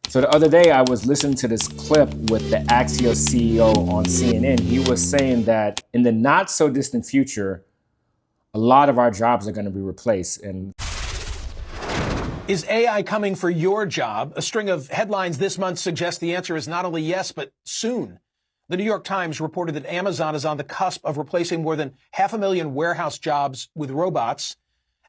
So the other day I was listening to this clip with the Axios CEO on CNN. He was saying that in the not so distant future, a lot of our jobs are going to be replaced. And is AI coming for your job? A string of headlines this month suggest the answer is not only yes, but soon. The New York Times reported that Amazon is on the cusp of replacing more than 500,000 warehouse jobs with robots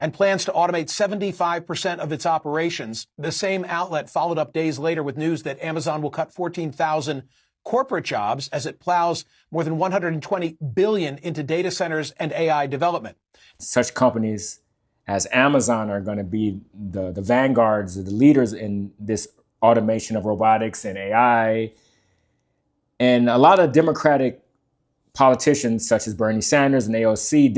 and plans to automate 75% of its operations. The same outlet followed up days later with news that Amazon will cut 14,000 corporate jobs as it plows more than $120 billion into data centers and AI development. Such companies as Amazon are going to be the vanguards, the leaders in this automation of robotics and AI. And a lot of Democratic politicians, such as Bernie Sanders and AOC,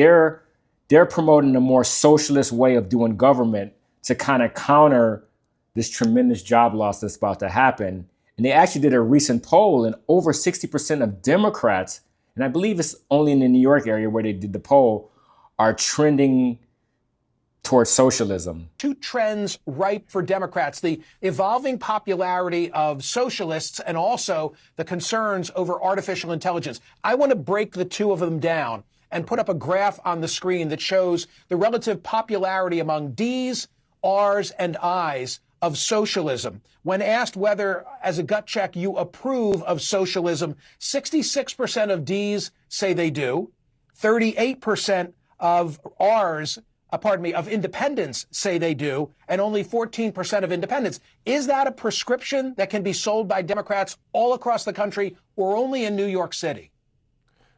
they're promoting a more socialist way of doing government to kind of counter this tremendous job loss that's about to happen. And they actually did a recent poll, and over 60% of Democrats, and I believe it's only in the New York area where they did the poll, are trending towards socialism. Two trends ripe for Democrats: the evolving popularity of socialists and also the concerns over artificial intelligence. I want to break the two of them down and put up a graph on the screen that shows the relative popularity among D's, R's, and I's of socialism. When asked whether, as a gut check, you approve of socialism, 66% of D's say they do, 38% of of independents say they do, and only 14% of independents. Is that a prescription that can be sold by Democrats all across the country or only in New York City?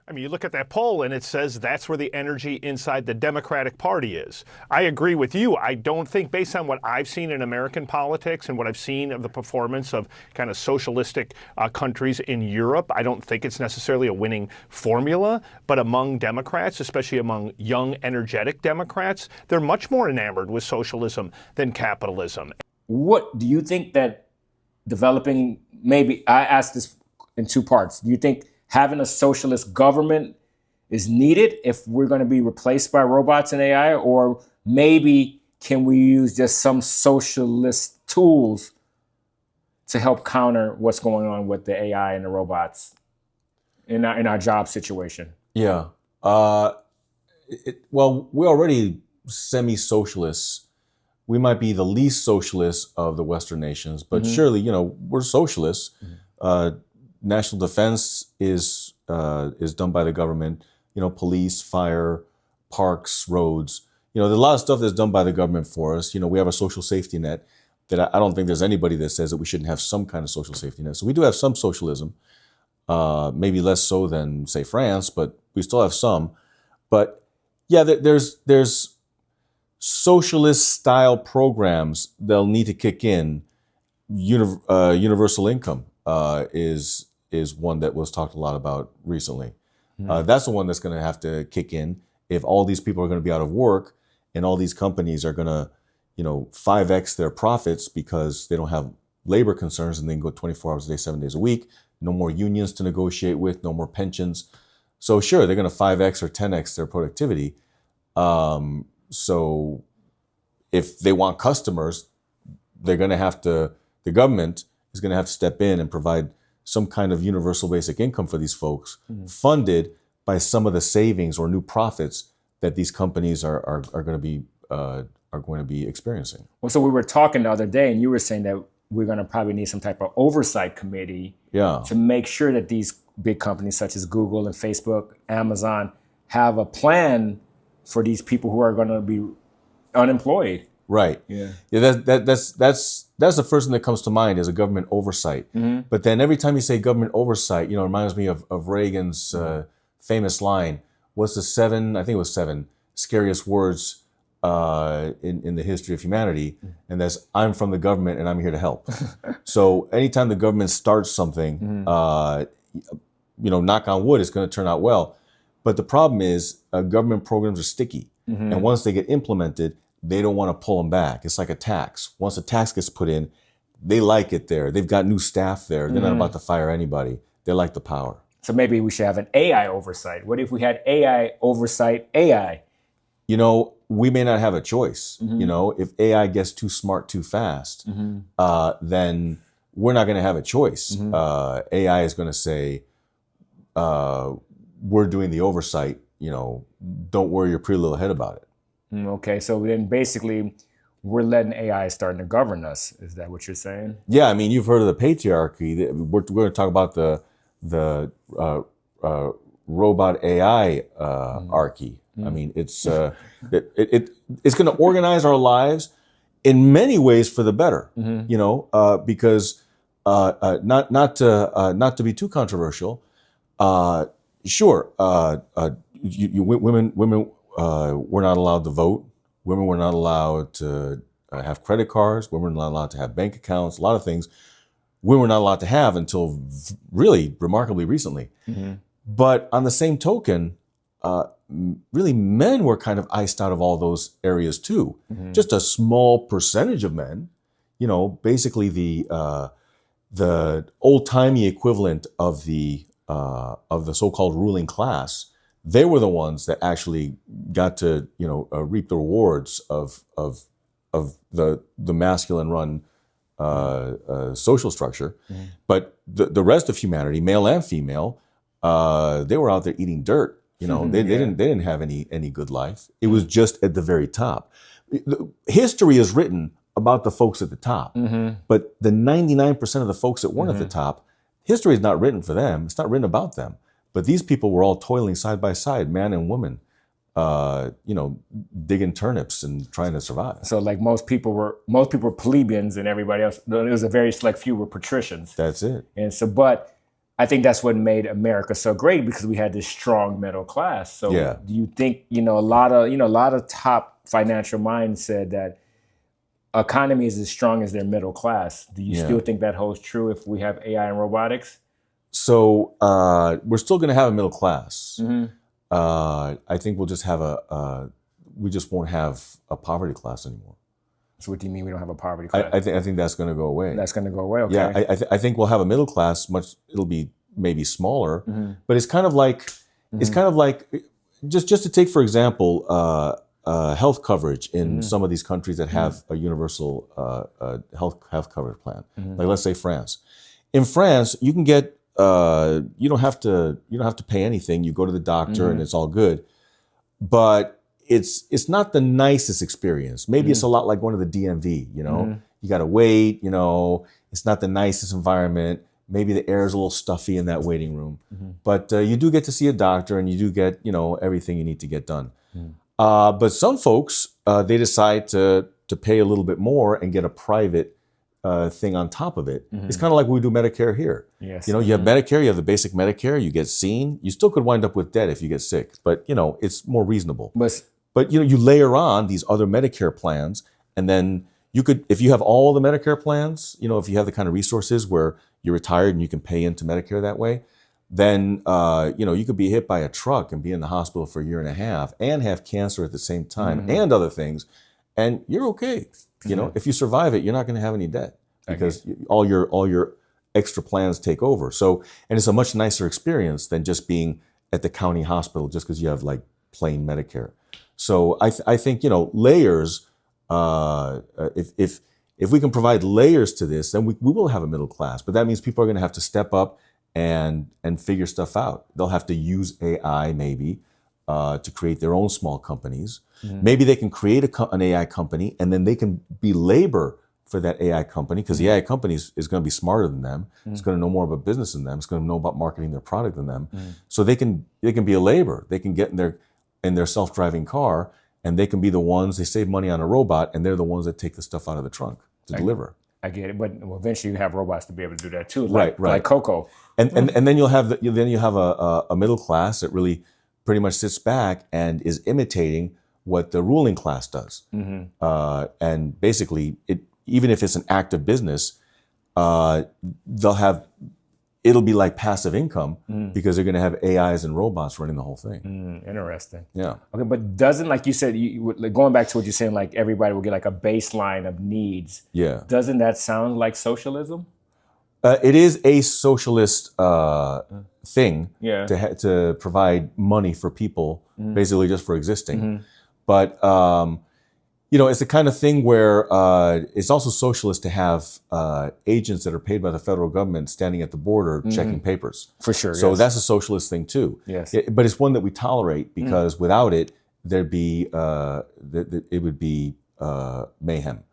I mean, you look at that poll and it says that's where the energy inside the Democratic Party is. I agree with you. I don't think, based on what I've seen in American politics and what I've seen of the performance of kind of socialistic countries in Europe, I don't think it's necessarily a winning formula. But among Democrats, especially among young, energetic Democrats, they're much more enamored with socialism than capitalism. What do you think that developing, maybe I asked this in two parts. Do you think having a socialist government is needed if we're going to be replaced by robots and AI? Or maybe can we use just some socialist tools to help counter what's going on with the AI and the robots in our job situation? Yeah. Well, we're already semi-socialists. We might be the least socialist of the Western nations, but surely, we're socialists. National defense is done by the government. Police, fire, parks, roads. There's a lot of stuff that's done by the government for us. We have a social safety net that I don't think there's anybody that says that we shouldn't have some kind of social safety net. So we do have some socialism, maybe less so than, say, France, but we still have some. But yeah, there's socialist style programs that'll need to kick in. Universal income is one that was talked a lot about recently. That's the one that's going to have to kick in if all these people are going to be out of work and all these companies are going to, 5x their profits because they don't have labor concerns and they can go 24 hours a day, 7 days a week. No more unions to negotiate with, no more pensions. So sure, they're going to 5x or 10x their productivity. So if they want customers, the government is going to have to step in and provide some kind of universal basic income for these folks, funded by some of the savings or new profits that these companies are going to be experiencing. Well, so we were talking the other day, and you were saying that we're going to probably need some type of oversight committee to make sure that these big companies such as Google and Facebook, Amazon, have a plan for these people who are going to be unemployed. Right. Yeah. That's the first thing that comes to mind is a government oversight. But then every time you say government oversight, it reminds me of Reagan's famous line. What's the seven scariest words in the history of humanity? And that's, I'm from the government and I'm here to help. So anytime the government starts something, knock on wood, it's going to turn out well. But the problem is government programs are sticky. And once they get implemented, they don't want to pull them back. It's like a tax. Once a tax gets put in, they like it there. They've got new staff there. They're not about to fire anybody. They like the power. So maybe we should have an AI oversight. What if we had AI oversight AI? We may not have a choice. If AI gets too smart too fast, then we're not going to have a choice. AI is going to say, we're doing the oversight, don't worry your pretty little head about it. Okay, so then basically we're letting AI starting to govern us. Is that what you're saying? Yeah, I mean, you've heard of the patriarchy. We're going to talk about the robot AI archy. I mean, it's it's going to organize our lives in many ways for the better. Because not to be too controversial. Sure, women were not allowed to vote. Women were not allowed to have credit cards. Women were not allowed to have bank accounts. A lot of things women were not allowed to have until really remarkably recently. But on the same token, really men were kind of iced out of all those areas too. Just a small percentage of men, basically the old-timey equivalent of the so-called ruling class. They were the ones that actually got to, reap the rewards of the masculine-run social structure. But the rest of humanity, male and female, they were out there eating dirt. They didn't have any good life. It was just at the very top. History is written about the folks at the top, but the 99% of the folks that weren't at the top, history is not written for them. It's not written about them. But these people were all toiling side by side, man and woman, digging turnips and trying to survive. So like most people were plebeians and everybody else, there was a very select few were patricians. That's it. And so, but I think that's what made America so great, because we had this strong middle class. So do you think, a lot of top financial minds said that economy is as strong as their middle class. Do you still think that holds true if we have AI and robotics? So we're still going to have a middle class. I think we'll just have we just won't have a poverty class anymore. So what do you mean we don't have a poverty class? I think that's going to go away. That's going to go away. Okay. Yeah, I think we'll have a middle class. It'll be maybe smaller, but it's kind of like just to take for example health coverage in some of these countries that have a universal health coverage plan. Like let's say France. In France, you can get you don't have to pay anything. You go to the doctor and it's all good, but it's not the nicest experience. Maybe it's a lot like going to the DMV. You got to wait. It's not the nicest environment. Maybe the air is a little stuffy in that waiting room, but you do get to see a doctor and you do get everything you need to get done. But some folks they decide to pay a little bit more and get a private thing on top of it. It's kind of like we do Medicare here. Yes. You have Medicare, you have the basic Medicare, you get seen. You still could wind up with debt if you get sick, but it's more reasonable. But you layer on these other Medicare plans, and then you could, if you have all the Medicare plans, if you have the kind of resources where you're retired and you can pay into Medicare that way, then you could be hit by a truck and be in the hospital for a year and a half and have cancer at the same time and other things, and you're okay. If you survive it, you're not going to have any debt because all your extra plans take over. So, and it's a much nicer experience than just being at the county hospital just because you have like plain Medicare. So I think layers. If we can provide layers to this, then we will have a middle class. But that means people are going to have to step up and figure stuff out. They'll have to use AI maybe to create their own small companies. Maybe they can create an AI company and then they can be labor for that AI company, because the AI company is going to be smarter than them. It's going to know more about business than them. It's going to know about marketing their product than them. So they can be a labor. They can get in their self-driving car and they can be the ones, they save money on a robot and they're the ones that take the stuff out of the trunk to deliver. I get it, but eventually you have robots to be able to do that too, right. Like Coco. And then you'll have a middle class that really pretty much sits back and is imitating what the ruling class does. And basically, even if it's an active business, it'll be like passive income because they're going to have AIs and robots running the whole thing. Interesting. Yeah. Okay, but doesn't, like you said, going back to what you're saying, like everybody will get like a baseline of needs. Yeah. Doesn't that sound like socialism? It is a socialist thing Yeah. to provide money for people, basically just for existing. But it's the kind of thing where it's also socialist to have agents that are paid by the federal government standing at the border checking papers. For sure. So yes. that's a socialist thing too. Yes. But it's one that we tolerate because without it, there'd be it would be mayhem.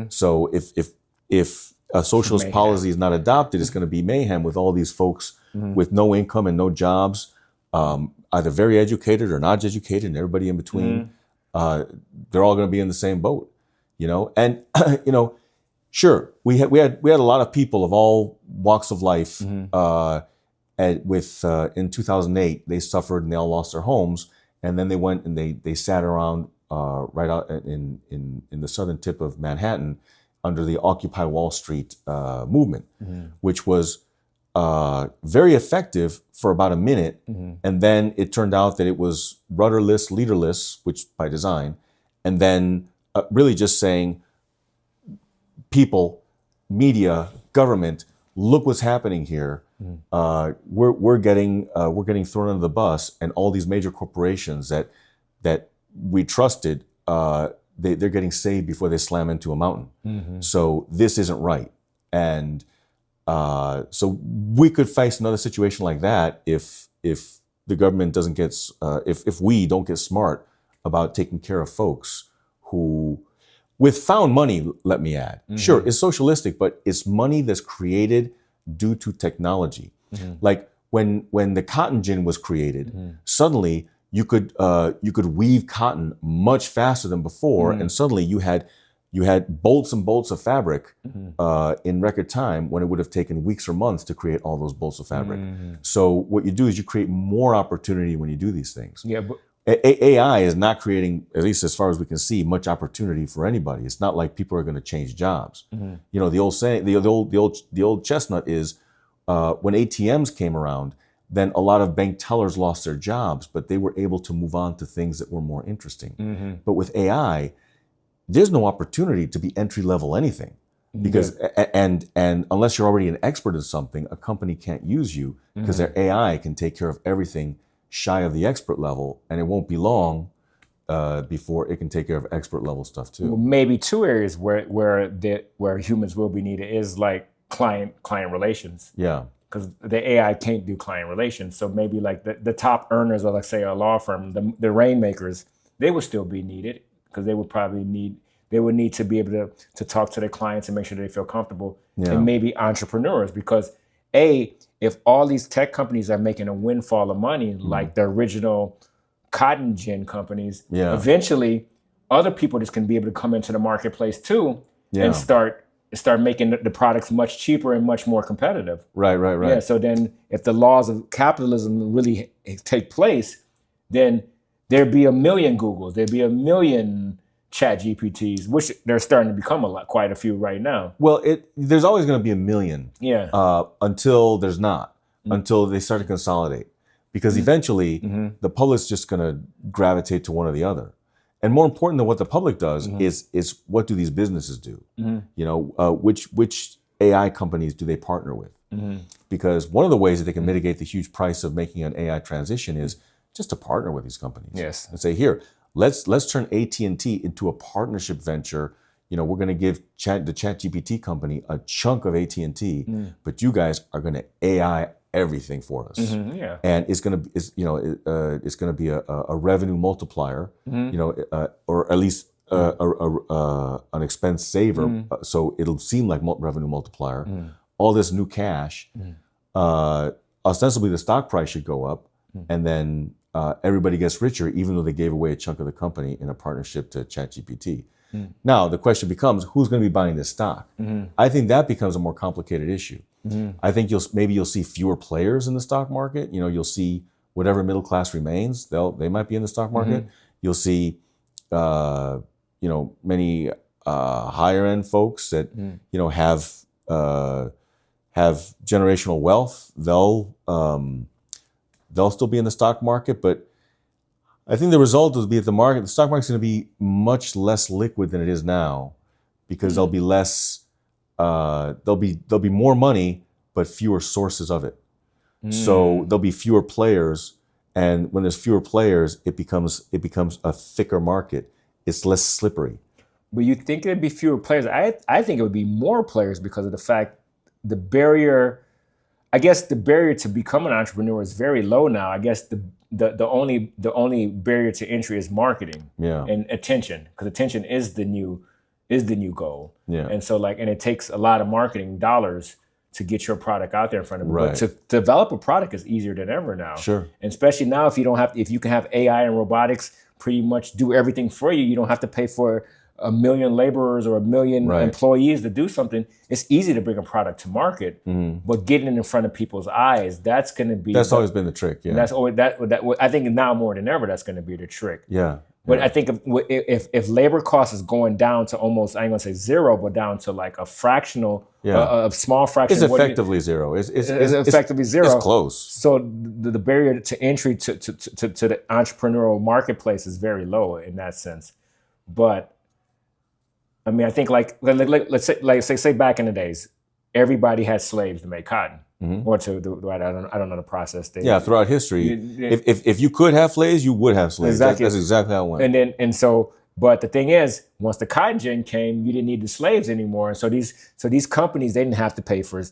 So if a socialist policy is not adopted, it's going to be mayhem with all these folks with no income and no jobs, either very educated or not educated, and everybody in between. They're all going to be in the same boat, And sure, we had a lot of people of all walks of life. In 2008, they suffered and they all lost their homes, and then they went and they sat around right out in the southern tip of Manhattan under the Occupy Wall Street movement, which was very effective for about a minute, and then it turned out that it was rudderless, leaderless, which by design, and then really just saying, people, media, government, look what's happening here. We're getting thrown under the bus, and all these major corporations that we trusted, they're getting saved before they slam into a mountain. So this isn't right, and so we could face another situation like that if the government doesn't get if we don't get smart about taking care of folks who, with found money, let me add, sure, it's socialistic, but it's money that's created due to technology. Like when the cotton gin was created, suddenly you could weave cotton much faster than before, and suddenly you had bolts and bolts of fabric in record time when it would have taken weeks or months to create all those bolts of fabric. So what you do is you create more opportunity when you do these things. Yeah, but AI is not creating, at least as far as we can see, much opportunity for anybody. It's not like people are going to change jobs. The old saying, the old chestnut is, when ATMs came around, then a lot of bank tellers lost their jobs, but they were able to move on to things that were more interesting. But with AI, there's no opportunity to be entry-level anything, because and unless you're already an expert in something, a company can't use you because their AI can take care of everything shy of the expert level, and it won't be long before it can take care of expert level stuff too. Well, maybe two areas where humans will be needed is like client relations. Yeah. Because the AI can't do client relations. So maybe like the top earners of, like, say, a law firm, the rainmakers, they would still be needed, because they would need to be able to talk to their clients and make sure they feel comfortable. Yeah. And maybe entrepreneurs, because if all these tech companies are making a windfall of money, like the original cotton gin companies, eventually other people just can be able to come into the marketplace too and start making the products much cheaper and much more competitive. Right. Yeah. So then, if the laws of capitalism really take place, then there'd be a million Googles, there'd be a million ChatGPTs, which they're starting to become quite a few right now. Well, there's always going to be a million. Yeah. Until there's not, until they start to consolidate, because eventually the public's just going to gravitate to one or the other. And more important than what the public does is what do these businesses do? Which AI companies do they partner with? Because one of the ways that they can mitigate the huge price of making an AI transition is just to partner with these companies. Yes. And say, here, let's turn AT&T into a partnership venture. We're going to give the ChatGPT company a chunk of AT&T, but you guys are going to AI everything for us. Yeah. And it's going to be a revenue multiplier, or at least an expense saver. So it'll seem like revenue multiplier. All this new cash, ostensibly the stock price should go up, and then everybody gets richer, even though they gave away a chunk of the company in a partnership to ChatGPT. Now the question becomes, who's going to be buying this stock? I think that becomes a more complicated issue. I think you'll see fewer players in the stock market. You'll see whatever middle class remains. They might be in the stock market. You'll see many higher end folks that have generational wealth. They'll still be in the stock market, but I think the result will be that the stock market's going to be much less liquid than it is now, because there'll be less, there'll be more money, but fewer sources of it. So there'll be fewer players, and when there's fewer players, it becomes a thicker market. It's less slippery. But you think it'd be fewer players? I think it would be more players because of the fact the barrier. I guess the barrier to become an entrepreneur is very low now. I guess the only barrier to entry is marketing and attention, because attention is the new goal. Yeah. And so and it takes a lot of marketing dollars to get your product out there in front of them. Right. But to develop a product is easier than ever now. Sure. And especially now, if you can have AI and robotics pretty much do everything for you. You don't have to pay for 1 million laborers or 1 million employees to do something. It's easy to bring a product to market, but getting it in front of people's eyes, that's going to be. That's always been the trick. Yeah. That's always that. I think now more than ever, that's going to be the trick. Yeah. But I think if labor cost is going down to almost, I ain't gonna say zero, but down to like a fractional, a small fraction. It's effectively zero. It's effectively zero. It's close. So the barrier to entry to the entrepreneurial marketplace is very low in that sense. But I mean, I think let's say back in the days, everybody had slaves to make cotton. Or I don't know the process. Throughout history, if you could have slaves, you would have slaves. Exactly. That's exactly how it went. But the thing is, once the cotton gin came, you didn't need the slaves anymore. And so these companies, they didn't have to pay for.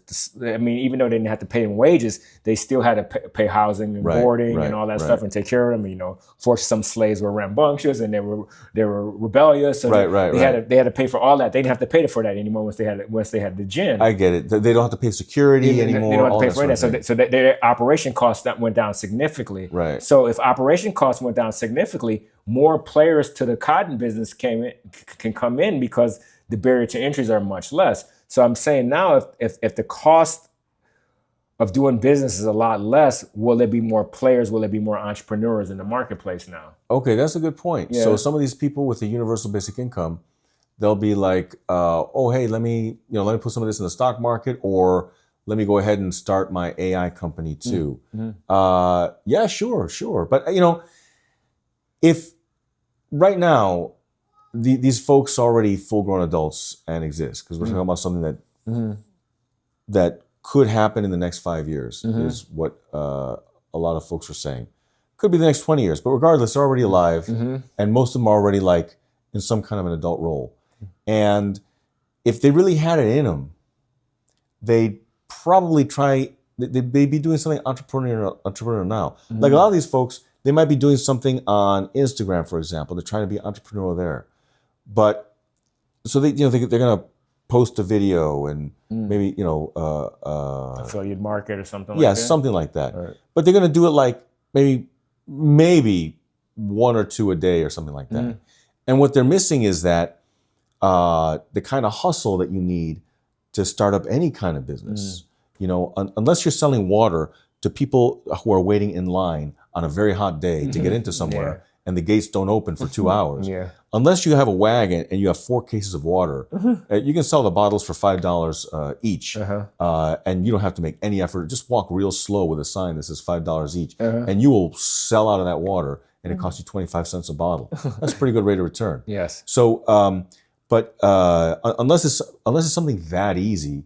I mean, even though they didn't have to pay them wages, they still had to pay housing and boarding and all that stuff and take care of them. You know, fortunately, some slaves were rambunctious and they were rebellious. So they had to pay for all that. They didn't have to pay for that anymore once they had the gin. I get it. They don't have to pay security anymore. They don't have to pay for that. So their operation costs that went down significantly. Right. So if operation costs went down significantly, more players to the cotton business can come in because the barrier to entries are much less. So I'm saying now, if the cost of doing business is a lot less, will there be more players? Will there be more entrepreneurs in the marketplace now? Okay, that's a good point. Yeah. So some of these people with the universal basic income, they'll be like, oh, hey, let me put some of this in the stock market, or let me go ahead and start my AI company too. Yeah, sure. But if right now, these folks are already full-grown adults and exist, because we're talking about something that could happen in the next 5 years, is what a lot of folks are saying. Could be the next 20 years, but regardless, they're already alive, and most of them are already in some kind of an adult role. And if they really had it in them, they'd probably they'd be doing something entrepreneurial now. Like a lot of these folks, they might be doing something on Instagram, for example. They're trying to be entrepreneurial there, but so they're going to post a video and maybe affiliate market or something. Yeah, like that? something like that. Right. But they're going to do it maybe 1 or 2 a day or something like that. And what they're missing is that the kind of hustle that you need to start up any kind of business. Unless you're selling water to people who are waiting in line on a very hot day to get into somewhere, and the gates don't open for 2 hours. Unless you have a wagon and you have 4 cases of water, you can sell the bottles for $5 each, and you don't have to make any effort. Just walk real slow with a sign that says $5 each, and you will sell out of that water, and it costs you 25 cents a bottle. That's a pretty good rate of return. Yes. So, but unless it's something that easy,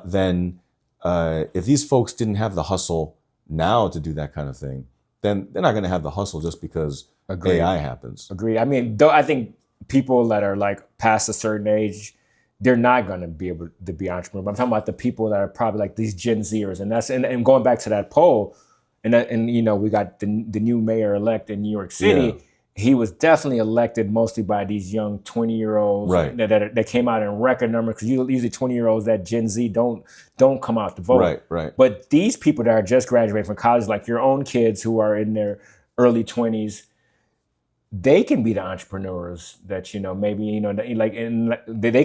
then if these folks didn't have the hustle now to do that kind of thing, then they're not going to have the hustle just because AI happens. Agreed. I mean, though, I think people that are past a certain age, they're not going to be able to be entrepreneurs. I'm talking about the people that are probably these Gen Zers, and going back to that poll, and we got the new mayor-elect in New York City. Yeah. He was definitely elected mostly by these young 20-year-olds that came out in record numbers, because usually 20-year-olds that Gen Z don't come out to vote. Right. But these people that are just graduating from college, like your own kids who are in their early 20s, they can be the entrepreneurs that they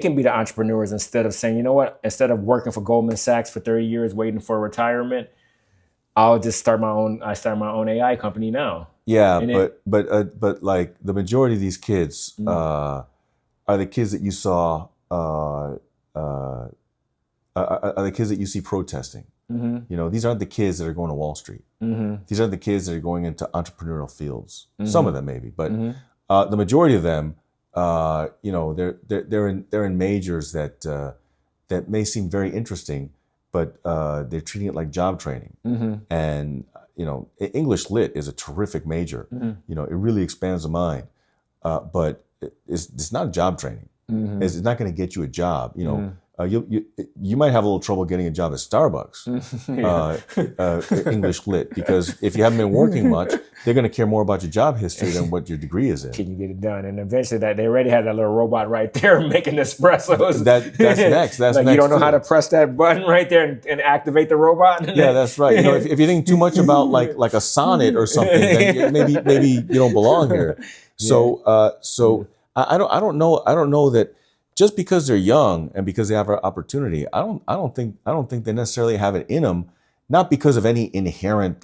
can be the entrepreneurs instead of saying, instead of working for Goldman Sachs for 30 years waiting for retirement, I'll just start my own AI company now. Yeah, but the majority of these kids are the kids that you saw are the kids that you see protesting. These aren't the kids that are going to Wall Street. These aren't the kids that are going into entrepreneurial fields. Some of them maybe, but the majority of them, they're in majors that may seem very interesting, but they're treating it like job training. And English Lit is a terrific major. It really expands the mind, but it's not job training. It's not going to get you a job. You know, you might have a little trouble getting a job at Starbucks, English lit, because if you haven't been working much, they're going to care more about your job history than what your degree is in. Can you get it done? And eventually, that they already had that little robot right there making espressos. That's next. That's like next you don't know too. how to press that button right there and activate the robot. Yeah, that's right. You know, if you think too much about like a sonnet or something, then maybe you don't belong here. So I don't know that. Just because they're young and because they have an opportunity, I don't think they necessarily have it in them, not because of any inherent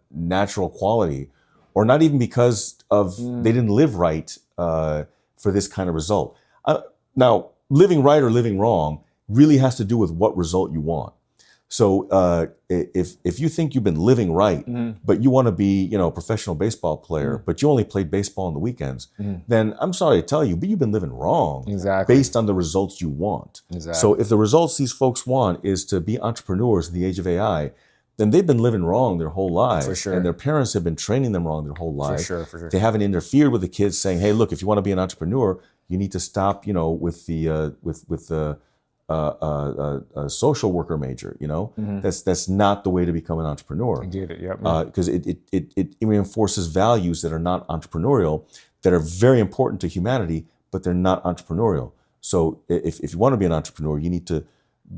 natural quality, or not even because of they didn't live right for this kind of result. Now, living right or living wrong really has to do with what result you want. So if you think you've been living right, but you want to be, a professional baseball player, but you only played baseball on the weekends, then I'm sorry to tell you, but you've been living wrong based on the results you want. So if the results these folks want is to be entrepreneurs in the age of AI, then they've been living wrong their whole lives. For sure. And their parents have been training them wrong their whole lives. For sure. They haven't interfered with the kids saying, hey, look, if you want to be an entrepreneur, you need to stop, with the a social worker major, that's not the way to become an entrepreneur. I get it. Yep. Because it reinforces values that are not entrepreneurial, that are very important to humanity, but they're not entrepreneurial. So if you want to be an entrepreneur, you need to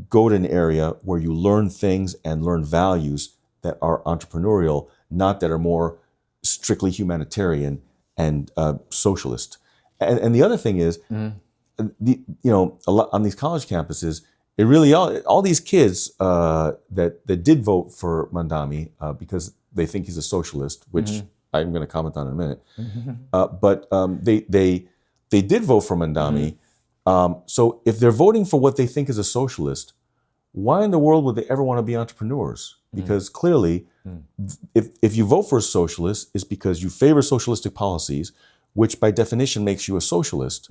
go to an area where you learn things and learn values that are entrepreneurial, not that are more strictly humanitarian and socialist. And the other thing is, on these college campuses, it really all these kids that did vote for Mandami because they think he's a socialist, which I'm going to comment on in a minute. But they did vote for Mandami. So if they're voting for what they think is a socialist, why in the world would they ever want to be entrepreneurs? Because clearly, if you vote for a socialist, it's because you favor socialistic policies, which by definition makes you a socialist.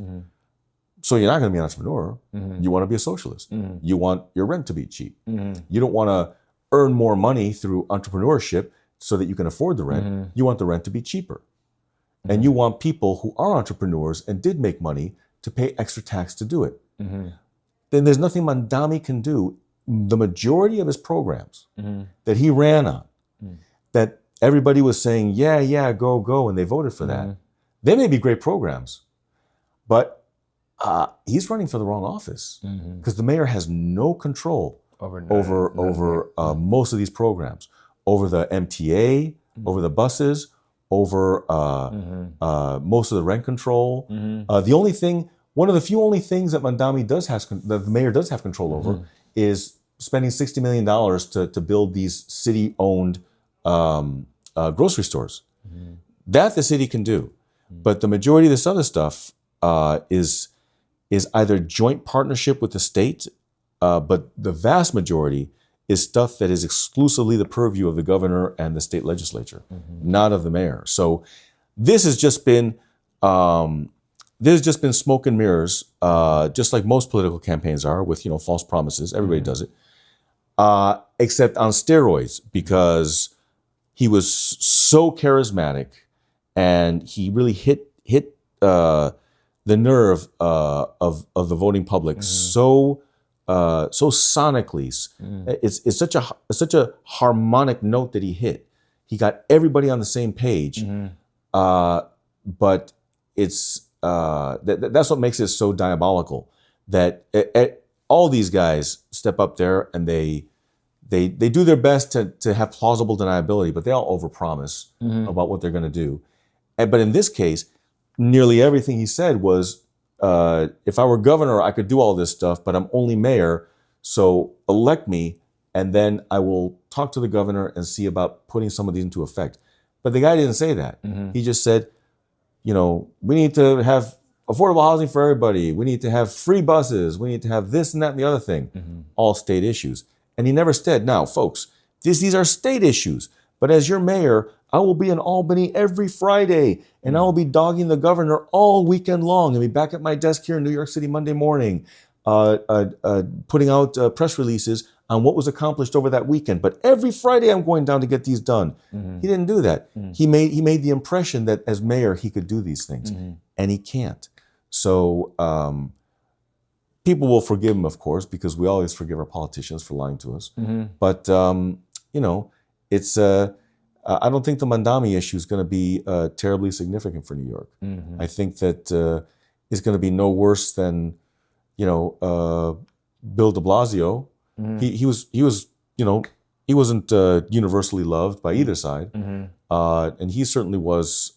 So you're not going to be an entrepreneur. You want to be a socialist. You want your rent to be cheap. You don't want to earn more money through entrepreneurship so that you can afford the rent. You want the rent to be cheaper. And you want people who are entrepreneurs and did make money to pay extra tax to do it. Then there's nothing Mandami can do. The majority of his programs that he ran on, that everybody was saying, yeah, go, and they voted for that. They may be great programs, but he's running for the wrong office because the mayor has no control over most of these programs, over the MTA, over the buses, over most of the rent control. One of the few only things that that the mayor does have control over is spending $60 million to build these city-owned grocery stores. That the city can do, but the majority of this other stuff is either joint partnership with the state, but the vast majority is stuff that is exclusively the purview of the governor and the state legislature, not of the mayor. So this has just been smoke and mirrors, just like most political campaigns are, with false promises. Everybody does it, except on steroids, because he was so charismatic and he really hit the nerve of the voting public so sonically. It's such a harmonic note that he hit. He got everybody on the same page, but it's that's what makes it so diabolical. That all these guys step up there and they do their best to have plausible deniability, but they all overpromise about what they're going to do. But in this case, nearly everything he said was, if I were governor, I could do all this stuff, but I'm only mayor, so elect me, and then I will talk to the governor and see about putting some of these into effect. But the guy didn't say that. He just said, we need to have affordable housing for everybody. We need to have free buses. We need to have this and that and the other thing, all state issues. And he never said, now, folks, these are state issues, but as your mayor, I will be in Albany every Friday, and I will be dogging the governor all weekend long, and be back at my desk here in New York City Monday morning, putting out press releases on what was accomplished over that weekend. But every Friday, I'm going down to get these done. He didn't do that. He made the impression that as mayor, he could do these things, and he can't. So people will forgive him, of course, because we always forgive our politicians for lying to us. But it's I don't think the Mandami issue is going to be terribly significant for New York. I think that it's going to be no worse than Bill De Blasio. He wasn't universally loved by either side, and he certainly was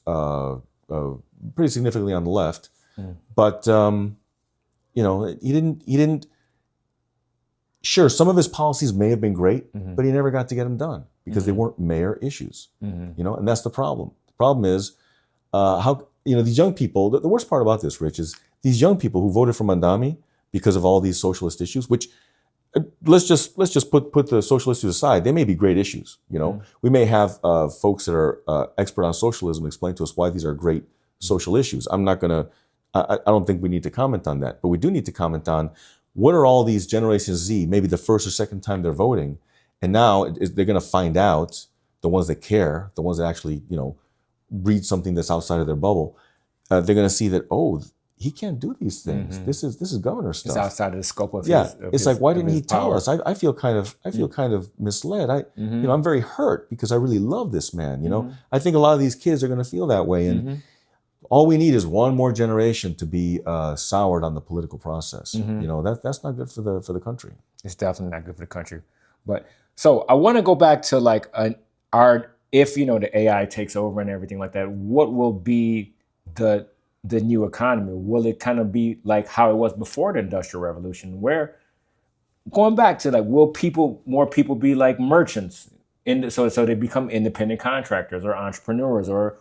pretty significantly on the left. But he didn't. Sure, some of his policies may have been great, but he never got to get them done because they weren't mayor issues. And that's the problem. The problem is how these young people. The worst part about this, Rich, is these young people who voted for Mandami because of all these socialist issues. Which let's just put the socialist issues aside. They may be great issues. We may have folks that are expert on socialism explain to us why these are great social issues. I'm not gonna. I don't think we need to comment on that, but we do need to comment on what are all these Generation Z, maybe the first or second time they're voting, and now they're going to find out, the ones that care, the ones that actually read something that's outside of their bubble, they're going to see that, oh, he can't do these things. This is governor stuff. It's outside of the scope of it's like, why didn't he tell us? I feel kind of misled. I'm very hurt because I really love this man. I think a lot of these kids are going to feel that way, and all we need is one more generation to be soured on the political process. That's not good for the country. It's definitely not good for the country. But so I want to go back to if the AI takes over and everything like that, what will be the new economy? Will it kind of be like how it was before the Industrial Revolution, where going back to will more people be like merchants so they become independent contractors or entrepreneurs or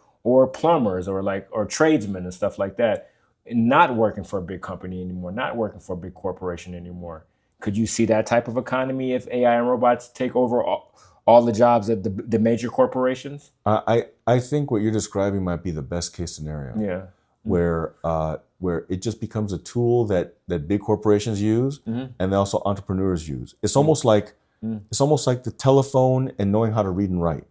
plumbers or tradesmen and stuff like that, and not working for a big company anymore, not working for a big corporation anymore? Could you see that type of economy if AI and robots take over all the jobs at the major corporations? I think what you're describing might be the best case scenario. Yeah. Where it just becomes a tool that big corporations use and also entrepreneurs use. It's almost like the telephone and knowing how to read and write.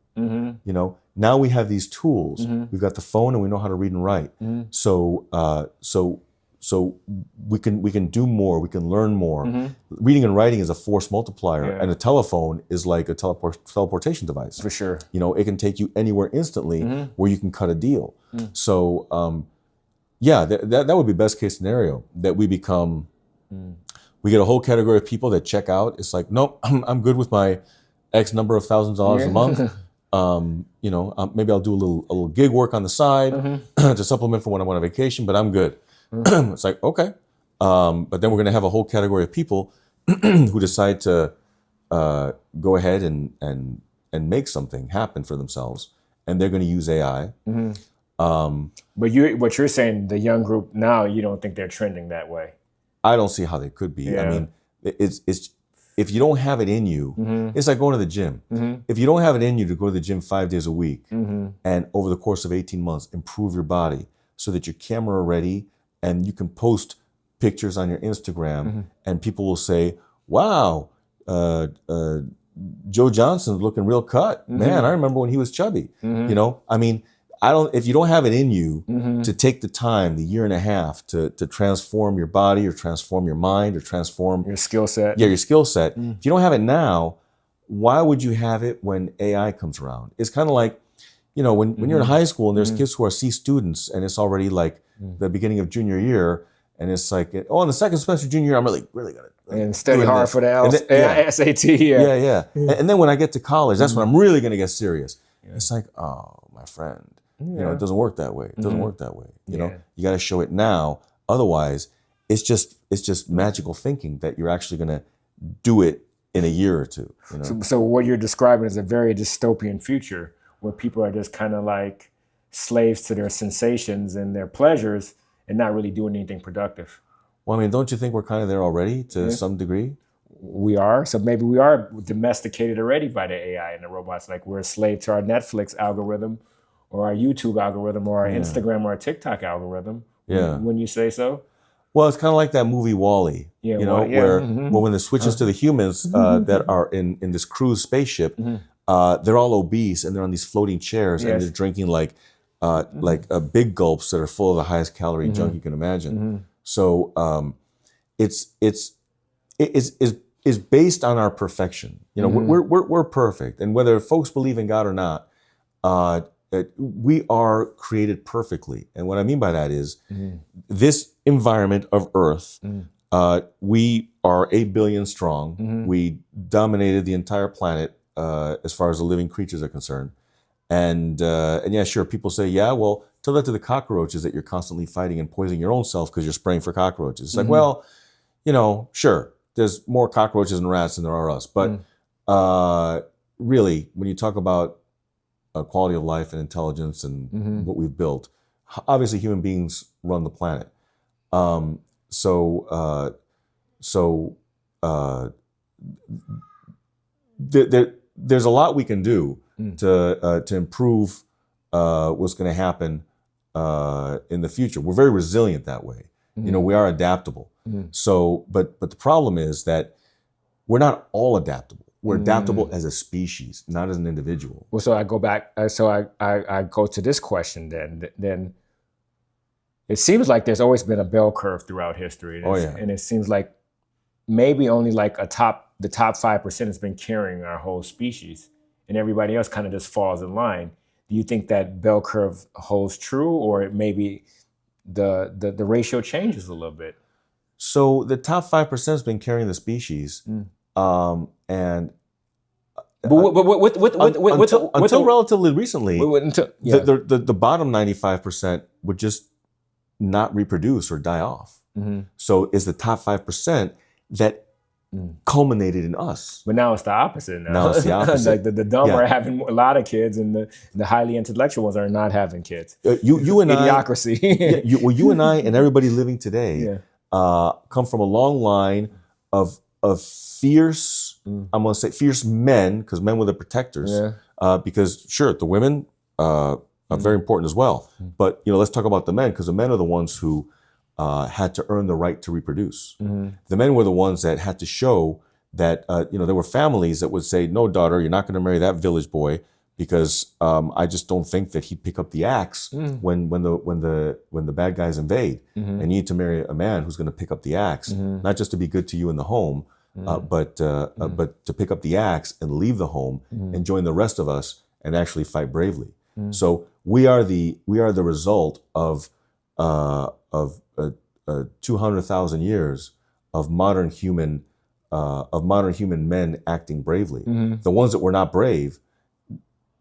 Now we have these tools. We've got the phone and we know how to read and write. So we can do more. We can learn more. Reading and writing is a force multiplier, and a telephone is like a teleportation device. For sure. It can take you anywhere instantly where you can cut a deal. So that would be best case scenario, that we become. We get a whole category of people that check out. It's like, nope, I'm good with my X number of $1,000s a month. Maybe I'll do a little gig work on the side to supplement for when I'm on a vacation, but I'm good. It's like, okay. But then we're going to have a whole category of people who decide to go ahead and make something happen for themselves, and they're going to use AI. But what you're saying, the young group now, you don't think they're trending that way? I don't see how they could be. I mean, it's if you don't have it in you, it's like going to the gym. If you don't have it in you to go to the gym 5 days a week and over the course of 18 months, improve your body so that you're camera ready and you can post pictures on your Instagram and people will say, wow, Joe Johnson's looking real cut. Man, I remember when he was chubby. I mean, if you don't have it in you to take the time, the year and a half to transform your body or transform your mind or transform your skill set. Yeah, your skill set. If you don't have it now, why would you have it when AI comes around? It's kind of like, when you're in high school and there's kids who are C students and it's already like the beginning of junior year and it's like, in the second semester of junior year, I'm really gonna and study hard for the SAT. Yeah. And then when I get to college, that's when I'm really gonna get serious. It's like, oh, my friend. It doesn't work that way. It doesn't work that way. You got to show it now. Otherwise, it's just magical thinking that you're actually going to do it in a year or two. So what you're describing is a very dystopian future where people are just kind of like slaves to their sensations and their pleasures and not really doing anything productive. Well, I mean, don't you think we're kind of there already to some degree? We are. So maybe we are domesticated already by the AI and the robots. Like we're a slave to our Netflix algorithm, or our YouTube algorithm, or our Instagram or our TikTok algorithm. When you say so. Well, it's kind of like that movie WALL-E, where when it switches to the humans that are in this cruise spaceship, they're all obese and they're on these floating chairs and they're drinking like like big gulps that are full of the highest calorie junk you can imagine. So it's based on our perfection. You know, we're perfect, and whether folks believe in God or not, we are created perfectly. And what I mean by that is this environment of Earth. We are 8 billion strong. We dominated the entire planet as far as the living creatures are concerned. And yeah, sure, people say, yeah, well, tell that to the cockroaches that you're constantly fighting and poisoning your own self because you're spraying for cockroaches. It's like, well, you know, sure, there's more cockroaches and rats than there are us. But really, when you talk about quality of life and intelligence and what we've built, obviously human beings run the planet. There's a lot we can do to improve what's going to happen in the future. We're very resilient that way. You know, we are adaptable. So, but the problem is that we're not all adaptable. We're adaptable as a species, not as an individual. Well, so I go back. I go to this question then. It seems like there's always been a bell curve throughout history. And it seems like maybe only like the top 5% has been carrying our whole species, and everybody else kind of just falls in line. Do you think that bell curve holds true, or maybe the ratio changes a little bit? So the top 5% has been carrying the species, and until relatively recently, the bottom 95% would just not reproduce or die off. So it's the top 5% that culminated in us. But now it's the opposite. Now it's the opposite. Like the dumb are having a lot of kids, and the highly intellectual ones are not having kids. You and Idiocracy. you and I and everybody living today come from a long line of fierce, I'm going to say fierce men, because men were the protectors. Because sure, the women are very important as well. But you know, let's talk about the men, because the men are the ones who had to earn the right to reproduce. The men were the ones that had to show that you know, there were families that would say, "No, daughter, you're not going to marry that village boy, because I just don't think that he'd pick up the axe when the bad guys invade. And you need to marry a man who's going to pick up the axe, not just to be good to you in the home, but to pick up the axe and leave the home and join the rest of us and actually fight bravely." So we are the result of 200,000 years of modern human men acting bravely. The ones that were not brave,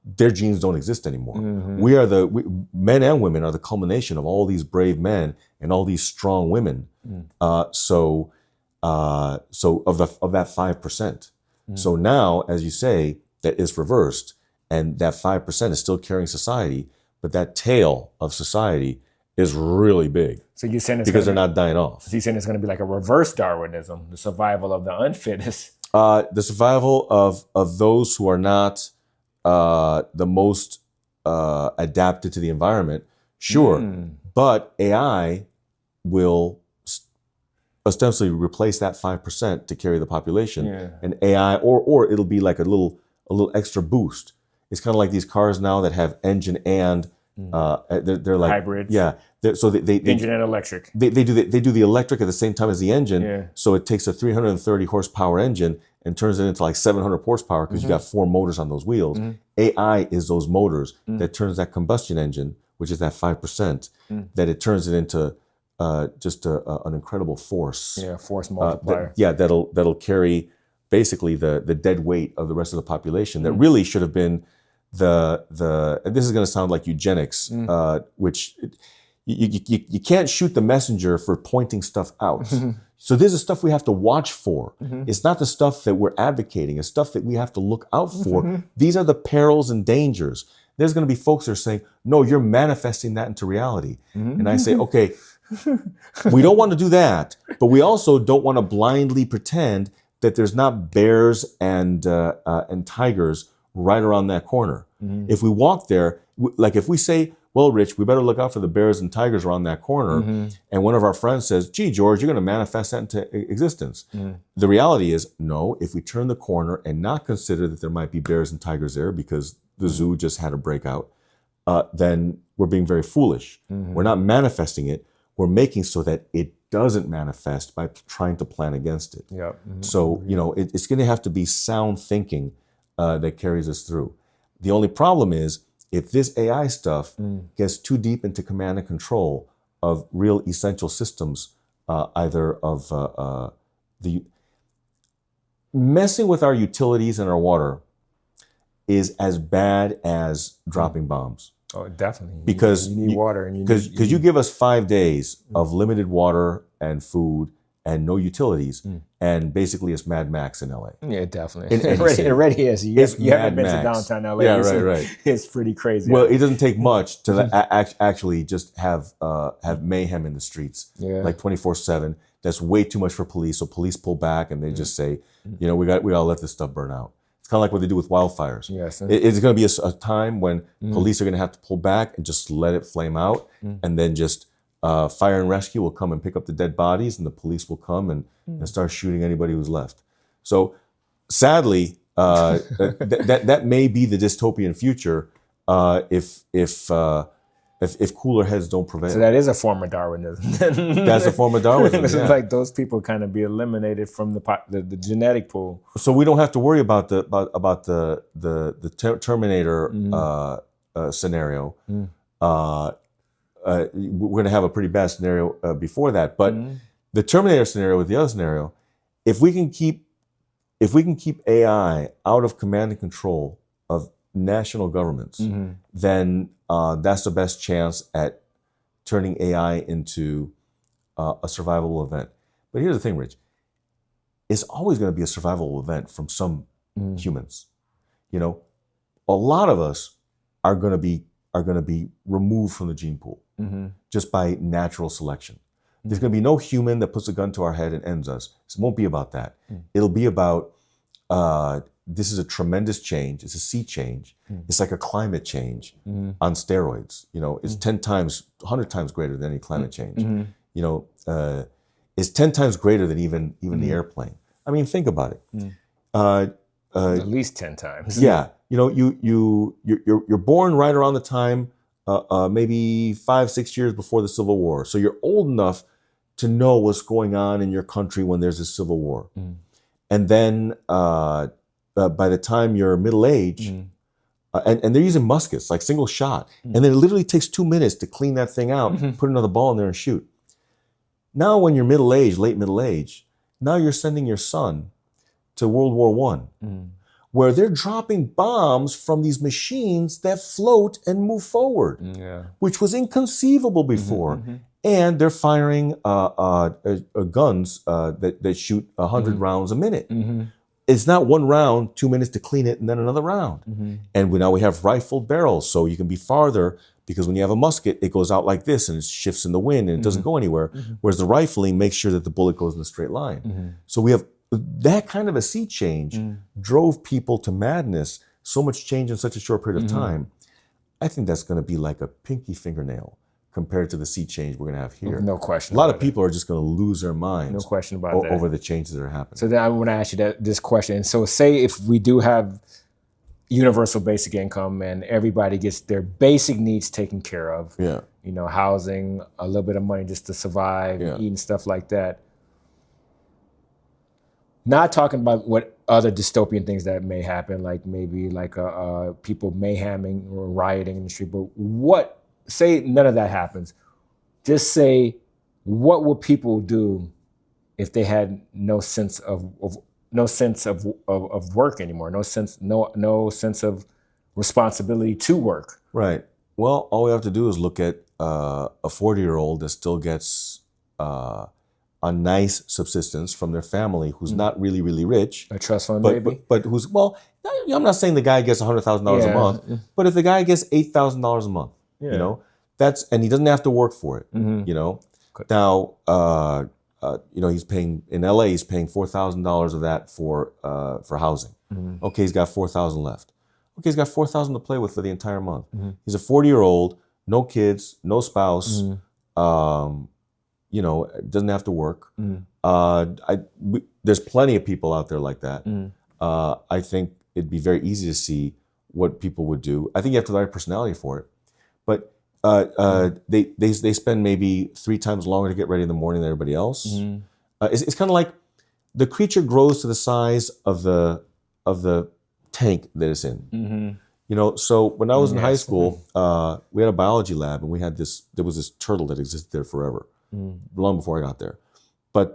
their genes don't exist anymore. Men and women are the culmination of all these brave men and all these strong women. So of that 5%. So now, as you say, that is reversed, and that 5% is still carrying society, but that tail of society is really big. So you're saying because they're not dying off. So you're saying it's going to be like a reverse Darwinism, the survival of the unfittest. The survival of those who are not the most adapted to the environment, sure. But AI will ostensibly replace that 5% to carry the population, and AI, or it'll be like a little extra boost. It's kind of like these cars now that have engine and they're like hybrids. So they engine and electric. They do the electric at the same time as the engine. So it takes a 330 horsepower engine and turns it into like 700 horsepower because you got 4 motors on those wheels. AI is those motors that turns that combustion engine, which is that 5%, that it turns it into just an incredible force. Force multiplier. That'll carry basically the dead weight of the rest of the population that really should have been and this is going to sound like eugenics, which you can't shoot the messenger for pointing stuff out. So there's the stuff we have to watch for. It's not the stuff that we're advocating. It's stuff that we have to look out for. These are the perils and dangers. There's going to be folks that are saying, "No, you're manifesting that into reality." And I say, okay, we don't want to do that, but we also don't want to blindly pretend that there's not bears and tigers right around that corner. If we walk there, like if we say, "Well, Rich, we better look out for the bears and tigers around that corner," and one of our friends says, "Gee, George, you're going to manifest that into existence." The reality is, no, if we turn the corner and not consider that there might be bears and tigers there because the zoo just had a breakout, then we're being very foolish. We're not manifesting it. We're making so that it doesn't manifest by trying to plan against it. So, it's going to have to be sound thinking that carries us through. The only problem is if this AI stuff gets too deep into command and control of real essential systems, either of the messing with our utilities and our water is as bad as dropping bombs. Oh, definitely. Because you need water, and because you give us 5 days of limited water and food and no utilities, and basically it's Mad Max in LA. Yeah, definitely. It already is. You haven't been to downtown LA. Yeah, right. It's pretty crazy. Well, it doesn't take much to actually just have mayhem in the streets, like 24/7. That's way too much for police. So police pull back and they just say, we got to let this stuff burn out. It's kind of like what they do with wildfires. Yes. It's going to be a time when police are going to have to pull back and just let it flame out, and then just fire and rescue will come and pick up the dead bodies, and the police will come and start shooting anybody who's left. So, sadly, that may be the dystopian future if cooler heads don't prevail. So that is a form of Darwinism. That's a form of Darwinism. It's yeah. like those people kind of be eliminated from the genetic pool. So we don't have to worry about the Terminator scenario. We're going to have a pretty bad scenario before that. But the Terminator scenario with the other scenario, if we can keep AI out of command and control of national governments, then that's the best chance at turning AI into a survivable event. But here's the thing, Rich. It's always going to be a survivable event from some humans. A lot of us are going to be removed from the gene pool just by natural selection. There's going to be no human that puts a gun to our head and ends us. It won't be about that. It'll be about this is a tremendous change. It's a sea change. It's like a climate change on steroids. It's 10 times, 100 times greater than any climate change. It's 10 times greater than even the airplane. I mean, think about it. At least 10 times. Yeah. You're born right around the time, maybe 5-6 years before the Civil War. So you're old enough to know what's going on in your country when there's a civil war. And then by the time you're middle age, and they're using muskets, like single shot. And then it literally takes 2 minutes to clean that thing out, put another ball in there and shoot. Now when you're middle age, late middle age, now you're sending your son to World War I, where they're dropping bombs from these machines that float and move forward, which was inconceivable before. And they're firing guns that shoot 100 rounds a minute. It's not one round, 2 minutes to clean it, and then another round. And now we have rifled barrels, so you can be farther, because when you have a musket, it goes out like this, and it shifts in the wind, and it doesn't go anywhere. Whereas the rifling makes sure that the bullet goes in a straight line. So we have that kind of a sea change drove people to madness, so much change in such a short period of time. I think that's going to be like a pinky fingernail compared to the sea change we're going to have here. No question. A lot of people are just going to lose their minds. No question about that. Over the changes that are happening. So then I want to ask you this question. So say if we do have universal basic income and everybody gets their basic needs taken care of, housing, a little bit of money just to survive, eating, stuff like that. Not talking about what other dystopian things that may happen, like maybe like people mayheming or rioting in the street, but say none of that happens. Just say, what would people do if they had no sense of work anymore, no sense of responsibility to work? Right. Well, all we have to do is look at a 40-year-old that still gets a nice subsistence from their family, who's not really, really rich. A trust fund, maybe? But who's, I'm not saying the guy gets $100,000 a month, but if the guy gets $8,000 a month, and he doesn't have to work for it, Now, he's paying, in LA, he's paying $4,000 of that for housing. Okay, he's got $4,000 left. Okay, he's got $4,000 to play with for the entire month. He's a 40-year-old, no kids, no spouse, doesn't have to work. There's plenty of people out there like that. I think it'd be very easy to see what people would do. I think you have to have the right personality for it. but they spend maybe 3 times longer to get ready in the morning than everybody else. It's kind of like the creature grows to the size of the tank that it's in. You know, so when I was in high school, we had a biology lab, and there was this turtle that existed there forever, long before I got there. But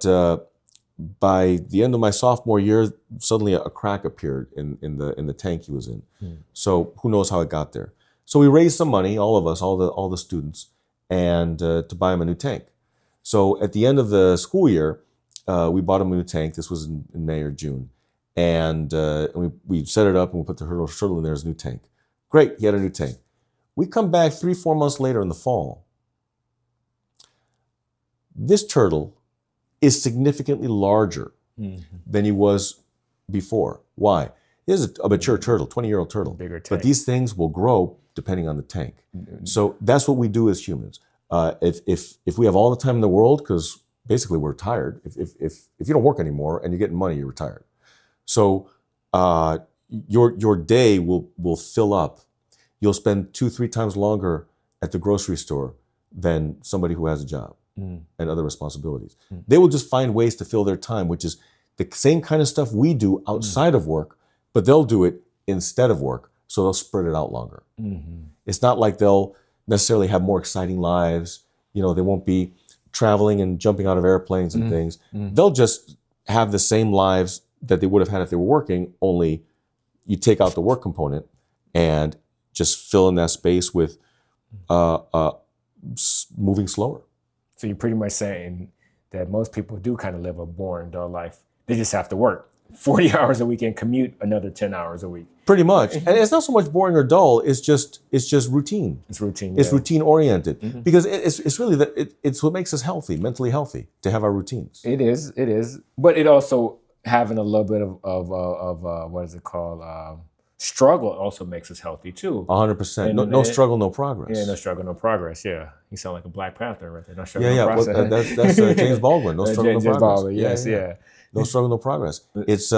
by the end of my sophomore year, suddenly a crack appeared in the tank he was in. So who knows how it got there? So we raised some money, all of us, all the students, and to buy him a new tank. So at the end of the school year, we bought him a new tank. This was in May or June. And we set it up, and we put the turtle in there as a new tank. Great, he had a new tank. We come back 3-4 months later in the fall. This turtle is significantly larger than he was before. Why? This is a mature turtle, 20-year-old turtle. Bigger tank. But these things will grow depending on the tank. So that's what we do as humans. If we have all the time in the world, because basically we're tired. If you don't work anymore and you're getting money, you're retired. So your day will fill up. You'll spend 2-3 times longer at the grocery store than somebody who has a job and other responsibilities. They will just find ways to fill their time, which is the same kind of stuff we do outside of work, but they'll do it instead of work. So they'll spread it out longer. It's not like they'll necessarily have more exciting lives. You know, they won't be traveling and jumping out of airplanes and things. They'll just have the same lives that they would have had if they were working, only you take out the work component and just fill in that space with moving slower. So you're pretty much saying that most people do kind of live a boring, dull life. They just have to work 40 hours a week and commute another 10 hours a week. Pretty much. And it's not so much boring or dull, it's just routine. It's routine. It's routine oriented. Because it's really it's what makes us healthy, mentally healthy, to have our routines. It is. But it also having a little bit of what is it called? Struggle also makes us healthy too. 100%. No struggle, no progress. Yeah, no struggle, no progress. Yeah, you sound like a Black Panther right there. No struggle, no progress. Well, that's James Baldwin. No struggle, no progress. Baldwin, yes, yeah. No struggle, no progress. It's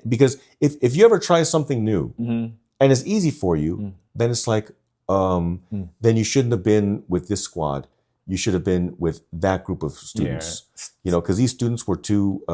because if you ever try something new and it's easy for you, then it's like then you shouldn't have been with this squad. You should have been with that group of students. Yeah. You know, because these students were too.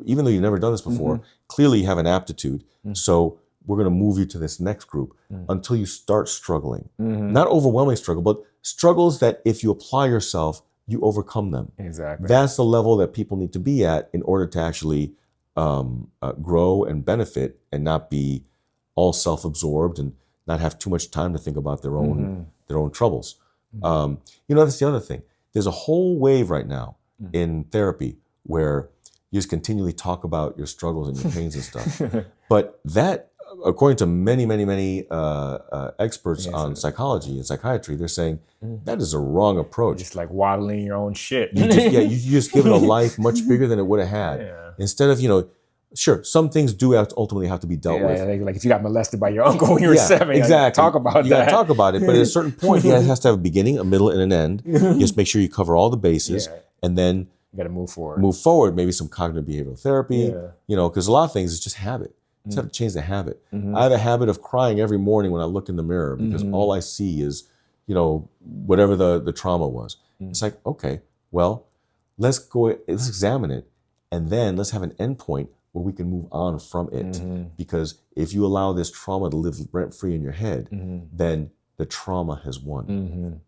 Even though you've never done this before, clearly you have an aptitude. So we're going to move you to this next group until you start struggling. Not overwhelming struggle, but struggles that if you apply yourself, you overcome them. Exactly. That's the level that people need to be at in order to actually grow and benefit and not be all self-absorbed and not have too much time to think about their own troubles. You know, that's the other thing. There's a whole wave right now in therapy where you just continually talk about your struggles and your pains and stuff. But that, according to many experts on psychology and psychiatry, they're saying that is a wrong approach. Just like waddling your own shit. You just give it a life much bigger than it would have had. Yeah. Instead of, sure, some things do ultimately have to be dealt with. Like if you got molested by your uncle when you were 7, exactly. Talk about that. You got to talk about it, but at a certain point, it has to have a beginning, a middle, and an end. You just make sure you cover all the bases, and then you got to move forward. Move forward. Maybe some cognitive behavioral therapy. Because a lot of things is just habit. You just have to change the habit. I have a habit of crying every morning when I look in the mirror because all I see is, whatever the trauma was. It's like, okay, well, let's examine it, and then let's have an endpoint where we can move on from it. Because if you allow this trauma to live rent-free in your head, then the trauma has won.